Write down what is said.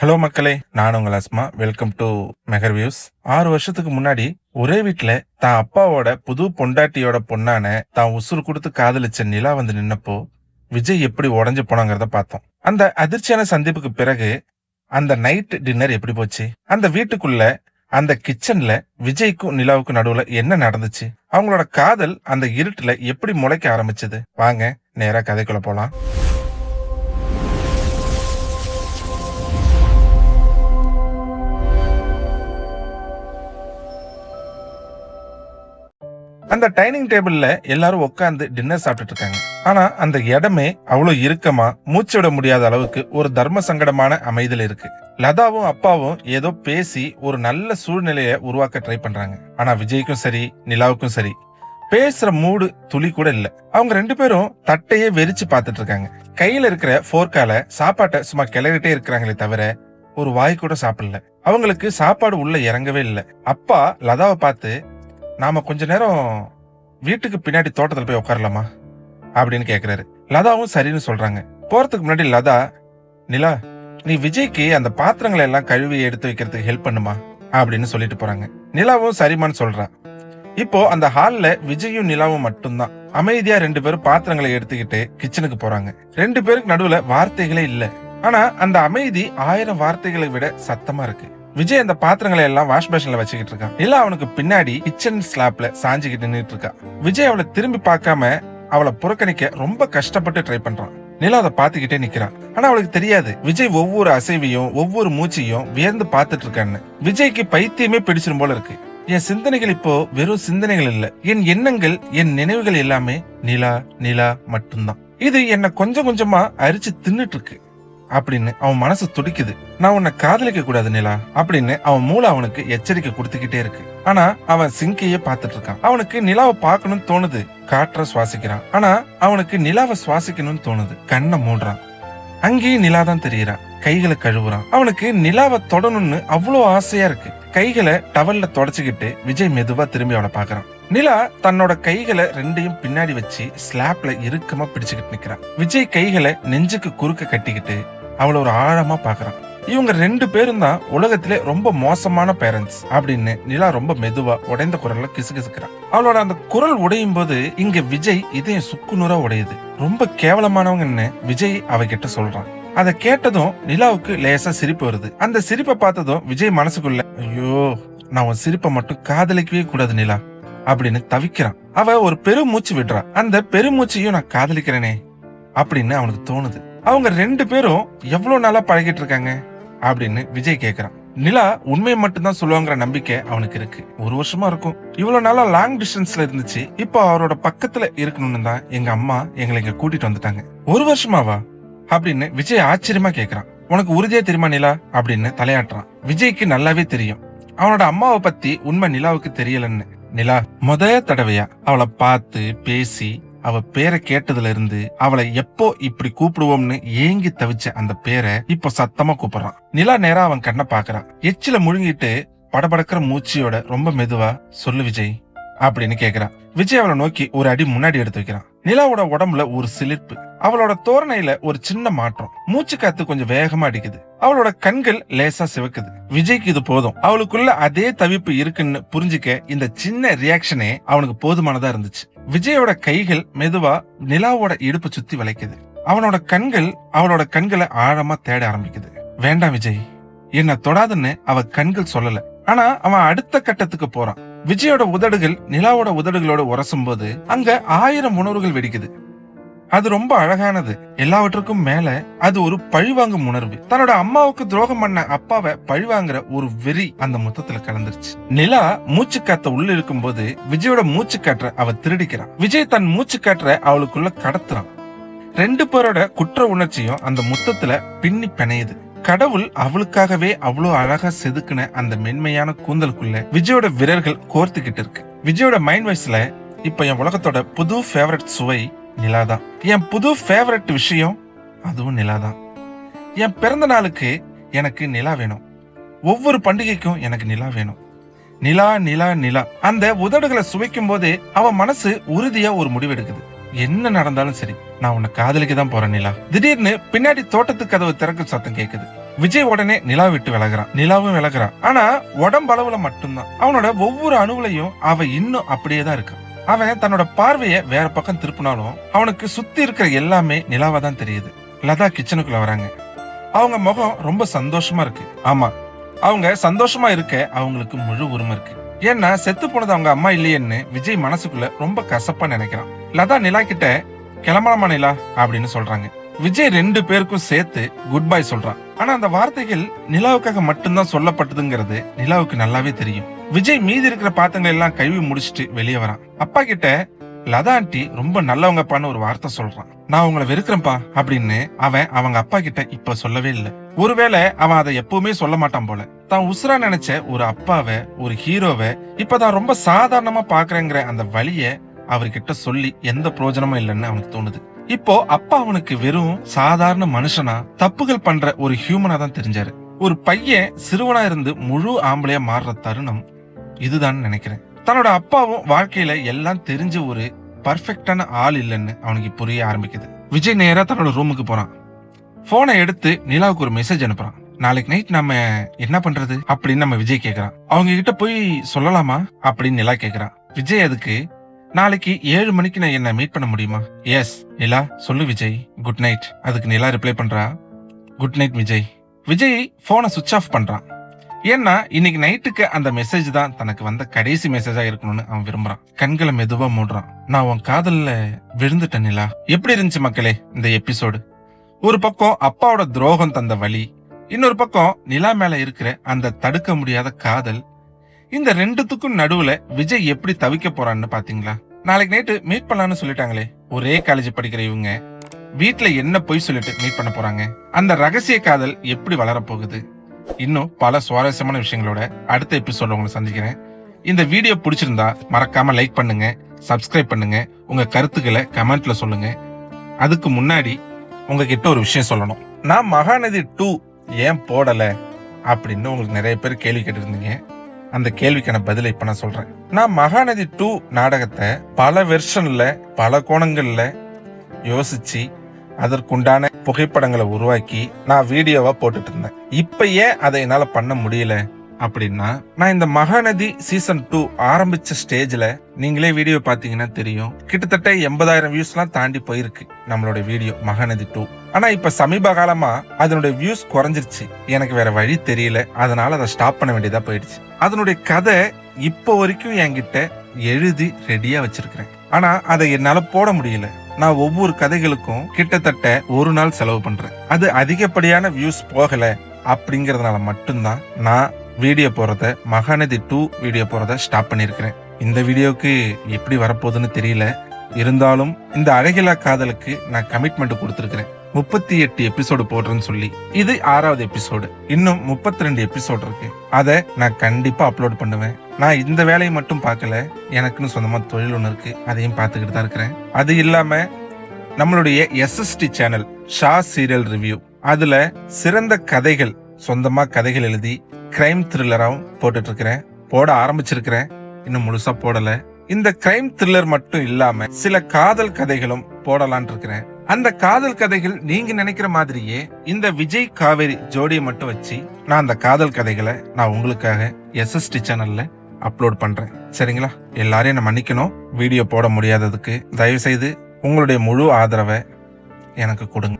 Hello மக்களே, நான் உங்கள் Asma. Welcome to Meher views. 6 வருஷத்துக்கு முன்னாடி ஒரே வீட்டுல தான் அப்பாவோட புது பொண்டாட்டியோட பொண்ணான தான் உசுறு கொடுத்து காதலிச்ச நிலா வந்து நின்னப்போ விஜய் எப்படி உடஞ்சு போனாங்கிறத பார்த்தோம். அந்த அதிர்ச்சியான சந்திப்புக்கு பிறகு அந்த நைட் டின்னர் எப்படி போச்சு, அந்த வீட்டுக்குள்ள அந்த கிச்சன்ல விஜய்க்கும் நிலாவுக்கும் நடுவுல என்ன நடந்துச்சு, அவங்களோட காதல் அந்த இருட்டுல எப்படி முளைக்க ஆரம்பிச்சது, வாங்க நேரா கதைக்குள்ள போலாம். அந்த டைனிங் டேபிள்ல எல்லாரும் உட்கார்ந்து டின்னர் சாப்பிட்டுட்டு இருக்காங்க. ஆனா அந்த இடமே அவ்வளவு இறுக்கமா மூச்சு விட முடியாத அளவுக்கு ஒரு தர்ம சங்கடமான அமைதியில இருக்கு. லதாவும் அப்பாவும் ஏதோ பேசி ஒரு நல்ல சூழ்நிலையை உருவாக்க ட்ரை பண்றாங்க. ஆனா விஜய்க்கும் சரி நிலாவுக்கும் சரி பேசுற மூடு துளி கூட இல்ல. அவங்க ரெண்டு பேரும் தட்டையே வெறிச்சு பாத்துட்டு இருக்காங்க. கையில இருக்கிற போர்க்கால சாப்பாட்டை சும்மா கிளறிட்டே இருக்கிறாங்களே தவிர ஒரு வாய் கூட சாப்பிடல. அவங்களுக்கு சாப்பாடு உள்ள இறங்கவே இல்ல. அப்பா லதாவை பார்த்து, நாம கொஞ்ச நேரம் வீட்டுக்கு பின்னாடி தோட்டத்துல போய் உட்காரலாமா அப்படின்னு கேக்குறாரு. லதாவும் சரின்னு சொல்றாங்க. போறதுக்கு முன்னாடி லதா, நிலா நீ விஜய்க்கு அந்த பாத்திரங்களை எல்லாம் கழுவி எடுத்து வைக்கிறதுக்கு ஹெல்ப் பண்ணுமா அப்படின்னு சொல்லிட்டு போறாங்க. நிலாவும் சரிமான்னு சொல்றான். இப்போ அந்த ஹால்ல விஜயும் நிலாவும் மட்டும்தான். அமைதியா ரெண்டு பேரும் பாத்திரங்களை எடுத்துக்கிட்டு கிச்சனுக்கு போறாங்க. ரெண்டு பேருக்கு நடுவுல வார்த்தைகளே இல்ல. ஆனா அந்த அமைதி 1000 வார்த்தைகளை விட சத்தமா இருக்கு. விஜய் அந்த பாத்திரங்களை எல்லாம் வாஷ் பேஷன்ல வச்சுக்கிட்டு இருக்கான். நிலா அவனுக்கு பின்னாடி கிச்சன் ஸ்லாப்ல சாஞ்சுக்கிட்டு நின்னுட்டு இருக்கா. விஜய் அவளை திரும்பி பார்க்காம அவளை புறக்கணிக்க ரொம்ப கஷ்டப்பட்டு ட்ரை பண்றான். நிலா அதை பாத்துக்கிட்டே நிக்கிறான். ஆனா அவளுக்கு தெரியாது விஜய் ஒவ்வொரு அசைவையும் ஒவ்வொரு மூச்சையும் வியந்து பாத்துட்டு இருக்கான்னு. விஜய்க்கு பைத்தியமே பிடிச்சிரும் போல இருக்கு. என் சிந்தனைகள் இப்போ வெறும் சிந்தனைகள் இல்ல, என் எண்ணங்கள் என் நினைவுகள் எல்லாமே நிலா நிலா மட்டும்தான். இது என்ன கொஞ்சம் கொஞ்சமா அரிச்சு தின்னுட்டு இருக்கு அப்படின்னு அவன் மனசு துடிக்குது. நான் உன்னை காதலிக்க கூடாது நிலா அப்படின்னு அவன் மூளை அவனுக்கு எச்சரிக்கை கொடுத்துக்கிட்டே இருக்கு. ஆனா அவன் சிங்கையே பாத்துட்டு இருக்கான். அவனுக்கு நிலாவை பார்க்கணும்னு தோணுது, காற்ற சுவாசிக்கிறான். ஆனா அவனுக்கு நிலாவை சுவாசிக்கணும்னு தோணுது, கண்ணை மூடுறான். அங்கேயும் நிலாதான் தெரியறான். கைகளை கழுவுறான். அவனுக்கு நிலாவை தொடணும்னு அவ்வளவு ஆசையா இருக்கு. கைகளை டவல்ல தொடச்சுக்கிட்டு விஜய் மெதுவா திரும்பி அவளை பாக்குறான். நிலா தன்னோட கைகளை ரெண்டையும் பின்னாடி வச்சு ஸ்லாப்ல இறுக்கமா பிடிச்சுக்கிட்டு நிக்கிறான். விஜய் கைகளை நெஞ்சுக்கு குறுக்க கட்டிக்கிட்டு அவளை ஒரு ஆழமா பாக்குறான். இவங்க ரெண்டு பேரும் தான் உலகத்திலே ரொம்ப மோசமான பேரண்ட்ஸ் அப்படின்னு நிலா ரொம்ப மெதுவா உடைந்த குரல்ல கிசுகிசுக்கிறான். அவளோட அந்த குரல் உடையும் போது இங்க விஜய் இதயம் சுக்குநூறா உடையுது. ரொம்ப கேவலமானவங்கன்னு விஜய் அவகிட்ட சொல்றான். அதை கேட்டதும் நிலாவுக்கு லேசா சிரிப்பு வருது. அந்த சிரிப்பை பார்த்ததும் விஜய் மனசுக்குள்ள, ஐயோ நான் உன் சிரிப்பை மட்டும் காதலிக்கவே கூடாது நிலா அப்படின்னு தவிக்கிறான். அவ ஒரு பெருமூச்சு விடுறா. அந்த பெருமூச்சையும் நான் காதலிக்கிறேனே அப்படின்னு அவனுக்கு தோணுது. அவங்க ரெண்டு பேரும் எவ்வளவு நாளா பழகிட்டு இருக்காங்க அப்படின்னு விஜய் கேக்குறான். நிலா உண்மையை மட்டும்தான் சொல்லுவாங்கிற நம்பிக்கை அவனுக்கு இருக்கு. 1 வருஷமா இருக்கும். இவ்வளவு நாளா லாங் டிஸ்டன்ஸ்ல இருந்துச்சு. இப்போ அவரோட பக்கத்துல இருக்கணும்னு தான் எங்க அம்மா எங்களை இங்க கூட்டிட்டு வந்துட்டாங்க. 1 வருஷமாவா அப்படின்னு விஜய் ஆச்சரியமா கேக்குறான். உனக்கு உறுதியா தெரியுமா நிலா அப்படின்னு தலையாட்டுறான். விஜய்க்கு நல்லாவே தெரியும் அவனோட அம்மாவை பத்தி உண்மை நிலாவுக்கு தெரியலன்னு. நிலா தடவையா அவளை பார்த்து பேசி அவ பேரை கேட்டதுல இருந்து அவளை எப்போ இப்படி கூப்பிடுவோம்னு ஏங்கி தவிச்ச அந்த பேரை இப்போ சத்தமா கூப்பிடுறான். நிலா நேரா அவன் கண்ணை பாக்குறான். எச்சில முழுங்கிட்டு படபடக்கிற மூச்சியோட ரொம்ப மெதுவா, சொல்லு விஜய் அப்படின்னு கேக்குறான். விஜய் அவளை நோக்கி ஒரு அடி முன்னாடி எடுத்து வைக்கிறான். நிலாவோட உடம்புல ஒரு சிலிர்ப்பு, அவளோட தோரணையில ஒரு சின்ன மாற்றம். மூச்சு காத்து கொஞ்சம் வேகமா அடிக்குது. அவளோட கண்கள் லேசா சிவக்குது. விஜய்க்கு இது போதும். அவளுக்குள்ள அதே தவிப்பு இருக்குன்னு புரிஞ்சுக்க இந்த சின்ன ரியாக்ஷனே அவனுக்கு போதுமானதா இருந்துச்சு. விஜயோட கைகள் மெதுவா நிலாவோட இடுப்பு சுத்தி வளைக்குது. அவனோட கண்கள் அவளோட கண்களை ஆழமா தேட ஆரம்பிக்குது. வேண்டாம் விஜய், என்ன தொடாதுன்னு அவ கண்கள் சொல்லல. ஆனா அவன் அடுத்த கட்டத்துக்கு போறான். விஜயோட உதடுகள் நிலாவோட உதடுகளோட உரசும் போது அங்க 1000 உணர்வுகள் வெடிக்குது. அது ரொம்ப அழகானது. எல்லாவற்றுக்கும் மேல அது ஒரு பழிவாங்கும் உணர்வு. தன்னோட அம்மாவுக்கு துரோகம் பண்ண அப்பாவை பழிவாங்குற ஒரு வெறி அந்த மொத்தத்துல கலந்துருச்சு. நிலா மூச்சு காத்த உள்ள இருக்கும் போது விஜயோட மூச்சு காற்ற அவ திருடிக்கிறான். விஜய் தன் மூச்சு காற்ற அவளுக்குள்ள கடத்துறான். ரெண்டு பேரோட குற்ற உணர்ச்சியும் அந்த மொத்தத்துல பின்னி பிணையுது. கடவுள் அவளுக்காகவே அவ்வளவு அழகா செதுக்குன அந்த மென்மையான கூந்தலுக்குள்ள விஜயோட விரல்கள் கோர்த்துக்கிட்டு இருக்கு. விஜயோட மைண்ட் வாய்ஸ்ல, இப்ப என் உலகத்தோட புது ஃபேவரட் சுவை நிலாதான். என் புது ஃபேவரட் விஷயம் அதுவும் நிலாதான். என் பிறந்த நாளுக்கு எனக்கு நிலா வேணும். ஒவ்வொரு பண்டிகைக்கும் எனக்கு நிலா வேணும். நிலா நிலா நிலா. அந்த உதடுகளை சுவைக்கும் போதே அவன் மனசு உறுதியா ஒரு முடிவெடுக்குது. என்ன நடந்தாலும் சரி, நான் உன்னை காதலிக்க தான் போறேன் நிலா. திடீர்னு பின்னாடி தோட்டத்து கதவு திறக்கும் சத்தம் கேக்குது. விஜய் உடனே நிலா விட்டு விலகுறான், நிலாவும் விலகுறான். ஆனா உடம்பளவுல மட்டும்தான். அவனோட ஒவ்வொரு அணுவுலையும் அவ இன்னும் அப்படியேதான் இருக்கான். அவன் தன்னோட பார்வைய வேற பக்கம் திருப்பினாலும் அவனுக்கு சுத்தி இருக்கிற எல்லாமே நிலாவா தான் தெரியுது. லதா கிச்சனுக்குள்ள வராங்க. அவங்க முகம் ரொம்ப சந்தோஷமா இருக்கு. ஆமா, அவங்க சந்தோஷமா இருக்க அவங்களுக்கு முழு உரிமை இருக்கு. ஏன்னா செத்து போனது அவங்க அம்மா இல்லையேன்னு விஜய் மனசுக்குள்ள ரொம்ப கசப்பா நினைக்கிறான். லதா நிலா கிட்ட கிளம்பலாமா நிலா அப்படின்னு சொல்றாங்க. விஜய் 2 பேருக்கும் சேர்த்து குட் பை சொல்றான். ஆனா அந்த வார்த்தைகள் நிலாவுக்காக மட்டும்தான் சொல்லப்பட்டதுங்கிறது நிலாவுக்கு நல்லாவே தெரியும். விஜய் மீதி இருக்கிற பாத்திரங்கள் எல்லாம் கழுவி முடிச்சுட்டு வெளியே வரான். அப்பா கிட்ட லதா ஆண்டி ரொம்ப நல்லவங்கப்பான்னு ஒரு வார்த்தை சொல்றான். நான் உங்களை வெறுக்கிறேன்ப்பா அப்படின்னு அவன் அவங்க அப்பா கிட்ட இப்ப சொல்லவே இல்லை. ஒருவேளை அவன் அதை எப்பவுமே சொல்ல மாட்டான் போல. தான் உசுரா நினைச்ச ஒரு அப்பாவை, ஒரு ஹீரோவை இப்பதான் ரொம்ப சாதாரணமா பாக்குறேங்கிற அந்த வழிய அவர்கிட்ட சொல்லி எந்த பிரயோஜனமும் இல்லைன்னு அவனுக்கு தோணுது. இப்போ அப்பா அவனுக்கு வெறும் சாதாரண மனுஷனா, தப்புகள் பண்ற ஒரு ஹியூமனா தான் தெரிஞ்சாரு. ஒரு பையன் சிறுவனா இருந்து முழு ஆம்பளையா மாறுற தருணம் இதுதான் நினைக்கிறேன். தன்னோட அப்பாவும் வாழ்க்கையில எல்லாம் தெரிஞ்ச ஒரு பர்ஃபெக்டான ஆள் இல்லைன்னு அவனுக்கு புரிய ஆரம்பிக்குது. விஜய் நேரா தன்னோட ரூமுக்கு போறான். போனை எடுத்து நிலாவுக்கு ஒரு மெசேஜ் அனுப்புறான். நாளைக்கு நைட் நம்ம என்ன பண்றது அப்படின்னு நம்ம விஜய் கேக்குறான். அவங்க கிட்ட போய் சொல்லலாமா அப்படின்னு நிலா கேக்குறான். விஜய் அதுக்கு நாளைக்கு 7 மணிக்கு நான் என்ன மீட் பண்ண முடியுமா? எஸ் நிலா சொல்லு விஜய், குட் நைட். அதுக்கு நிலா ரிப்ளை பண்றா, குட் நைட் விஜய். விஜய் போனை சுவிட்ச் ஆஃப் பண்றான். ஏன்னா இன்னைக்கு நைட்டுக்கு அந்த மெசேஜ் தான் தனக்கு வந்த கடைசி மெசேஜா இருக்கணும்னு அவன் விரும்புறான். கண்களை மெதுவா மூடுறான். நான் உன் காதல்ல விழுந்துட்டேன் நிலா. எப்படி இருந்துச்சு மக்களே இந்த எபிசோடு? ஒரு பக்கம் அப்பாவோட துரோகம் தந்த வலி, இன்னொரு பக்கம் நிலா மேல இருக்கிற அந்த தடுக்க முடியாத காதல். இந்த 2த்துக்கும் நடுவுல விஜய் எப்படி தவிக்க போறான்னு பாத்தீங்களா? நாளைக்கு நைட்டு மீட் பண்ணலாம்னு சொல்லிட்டாங்களே. ஒரே காலேஜ் படிக்கிற இவங்க வீட்டுல என்ன பொய் சொல்லிட்டு மீட் பண்ண போறாங்க? அந்த ரகசிய காதல் எப்படி வளர போகுது? இன்னும் பல சுவாரஸ்யமான விஷயங்களோட அடுத்த எபிசோட உங்களை சந்திக்கிறேன். இந்த வீடியோ பிடிச்சிருந்தா மறக்காம லைக் பண்ணுங்க, சப்ஸ்கிரைப் பண்ணுங்க, உங்க கருத்துக்களை கமெண்ட்ல சொல்லுங்க. அதுக்கு முன்னாடி உங்ககிட்ட ஒரு விஷயம் சொல்லணும். நான் மகாநதி 2 ஏன் போடல அப்படின்னு உங்களுக்கு நிறைய பேர் கேள்வி கேட்டிருந்தீங்க. அந்த கேள்விக்கான பதிலை இப்ப நான் சொல்றேன். நான் மகாநதி 2 நாடகத்தை பல வெர்ஷன்ல பல கோணங்கள்ல யோசிச்சு அதற்குண்டான புகைப்படங்களை உருவாக்கி நான் வீடியோவா போட்டுட்டு இருந்தேன். இப்ப ஏன் அதை என்னால பண்ண முடியல அப்படின்னா, நான் இந்த மகாநதி சீசன் 2 ஆரம்பிச்ச ஸ்டேஜ்ல நீங்களே வீடியோ பாத்தீங்கன்னா தெரியும், கிட்டத்தட்ட 80,000 வியூஸ் எல்லாம் தாண்டி போயிருக்கு நம்மளோட வீடியோ மகாநதி 2. ஆனா இப்ப சமீப காலமா அதனுடைய வியூஸ் குறைஞ்சிருச்சு. எனக்கு வேற வழி தெரியல, அதனால அதை ஸ்டாப் பண்ண வேண்டியதா போயிடுச்சு. அதனுடைய கதை இப்போ வரைக்கும் என்கிட்ட எழுதி ரெடியா வச்சிருக்கிறேன். ஆனா அதை என்னால போட முடியல. நான் ஒவ்வொரு கதைகளுக்கும் கிட்டத்தட்ட 1 நாள் செலவு பண்றேன். அது அதிகப்படியான வியூஸ் போகல அப்படிங்கறதுனால மட்டும்தான் நான் வீடியோ போறத, மகாநதி 2 வீடியோ போறத ஸ்டாப் பண்ணிருக்கிறேன். இந்த வீடியோக்கு எப்படி வரப்போகுதுன்னு தெரியல. இருந்தாலும் இந்த அழகிலா காதலுக்கு நான் கமிட்மெண்ட் கொடுத்திருக்கிறேன். 38 எபிசோடு போடுறேன்னு சொல்லி. இது 6வது எபிசோடு. இன்னும் 32 எபிசோடு இருக்கு. அதை நான் கண்டிப்பா அப்லோட் பண்ணுவேன். நான் இந்த வேலையை மட்டும் பார்க்கல, எனக்குன்னு சொந்தமா தொழில் ஒண்ணு இருக்கு, அதையும் பார்த்துக்கிட்டு தான் இருக்கிறேன். அது இல்லாம நம்மளுடைய SST channel Shah serial review, அதுல சிறந்த கதைகள், சொந்தமா கதைகள் எழுதி கிரைம் த்ரில்லராவும் போட்டுட்டு இருக்கிறேன். போட ஆரம்பிச்சிருக்கிறேன், இன்னும் முழுசா போடல. இந்த கிரைம் த்ரில்லர் மட்டும் இல்லாம சில காதல் கதைகளும் போடலான் இருக்கிறேன். அந்த காதல் கதைகள் நீங்க நினைக்கிற மாதிரியே இந்த விஜய் காவேரி ஜோடியை மட்டும் வச்சு நான் அந்த காதல் கதைகளை நான் உங்களுக்காக SST சேனல்ல அப்லோட் பண்றேன். சரிங்களா? எல்லாரையும் நான் மன்னிக்கணும், வீடியோ போட முடியாததுக்கு. தயவு செய்து உங்களுடைய முழு ஆதரவை எனக்கு கொடுங்க.